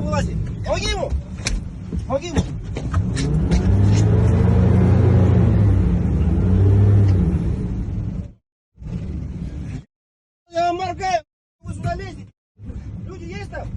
вылазит. Помоги ему! Помоги ему! Я вам моргаю! Вы сюда лезете? Люди есть там?